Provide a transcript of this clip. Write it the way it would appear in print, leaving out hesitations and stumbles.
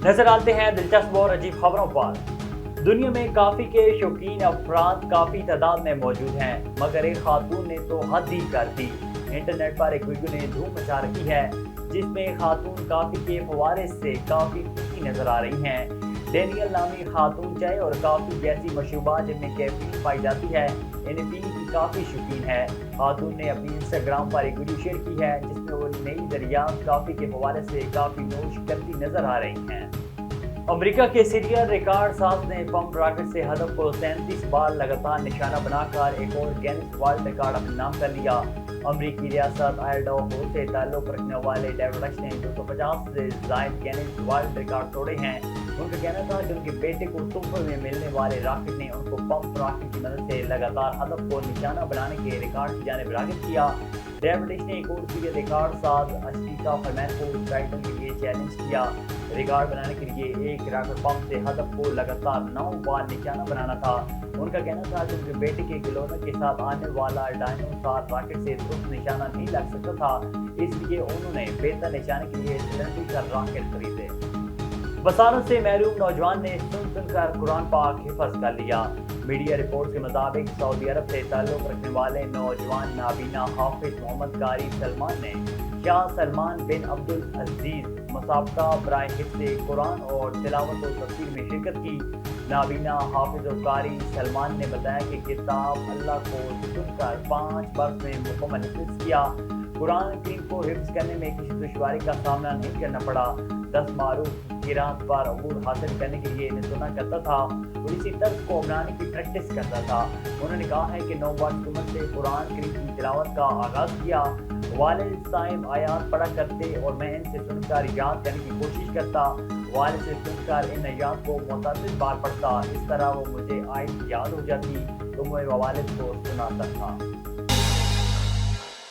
नजर आते हैं दिलचस्प और अजीब खबरों पर। दुनिया में काफी के शौकीन अफराद काफी तादाद में मौजूद हैं, मगर एक खातून ने तो हद ही कर दी। इंटरनेट पर एक वीडियो ने धूम मचा रखी है, जिसमें एक खातून काफी के फवारे से काफी पीती नजर आ रही हैं। डेनियल नामी खातून चाय और काफी जैसी मशरूबात जिनमें कैफीन पाई जाती है, इन्हें पीने की काफी शौकीन है। खातून ने अपनी इंस्टाग्राम पर एक वीडियो शेयर की है, जिसमें वो नई दरियाफ्त काफी के फवारे से काफी नोश करती नजर आ रही हैं। अमेरिका के सीरियल रिकॉर्ड साज ने पंप रॉकेट से हदफ को 37 बार लगातार निशाना बनाकर एक और गिनीज वर्ल्ड रिकॉर्ड अपने नाम कर लिया। अमेरिकी रियासत आइडाहो से ताल्लुक रखने वाले डेविड रश ने 250 से ज्यादा गिनीज वर्ल्ड रिकॉर्ड तोड़े हैं। उनका कहना था कि उनके बेटे को तोहफे में मिलने वाले रॉकेट ने उनको पंप रॉकेट की मदद से लगातार हदफ को निशाना बनाने के रिकॉर्ड की जानिब राग़िब किया। डेविड रश ने एक और सीरियल रिकॉर्ड साज अश्तिका फरमैन को टाइटल के लिए चैलेंज किया। रिकॉर्ड बनाने के लिए एक रॉकेट पंप से हदफ को लगातार 9 बार निशाना बनाना था। उनका कहना था कि उनके बेटे के खिलौने के साथ आने वाला डायनोसॉर रॉकेट से दुरुस्त निशाना नहीं लग सकता था, इसलिए उन्होंने बेहतर निशाने के लिए सिलेंडर रॉकेट खरीदे। बसारत से महरूम नौजवान ने सुनकर कुरान पाक हिफ्ज़ कर लिया। मीडिया रिपोर्ट के मुताबिक सऊदी अरब से ताल्लुक रखने वाले नौजवान नाबीना हाफिज मोहम्मद कारी सलमान ने शाह सलमान बिन अब्दुल अजीज मुसाबका बराए हिफ्ज़े कुरान और तिलावत और तफसीर में शिरकत की। नाबीना हाफिज और कारी सलमान ने बताया कि किताब अल्लाह को सुनकर 5 बरस में मुकम्मल हिफ्ज़ किया। कुरान करीम को हिफ्ज़ करने में किसी दुश्वारी का सामना नहीं करना पड़ा। 10 मारूफ किरात पर अबूर हासिल करने के लिए इन्हें सुना करता था और इसी तर्ज को अपनाने की प्रैक्टिस करता था। उन्होंने कहा है कि 9 वर्ष की उम्र से कुरान करीम की तिलावत का आगाज किया। वालिद साहिब आयात पढ़ा करते और मैं इनसे सुनकर याद करने की कोशिश करता। वालिद से सुनकर इन आयात को मुतअद्दिद बार पढ़ता। इस तरह वो मुझे आयत याद हो जाती तो मैं वालिद को सुनाता था।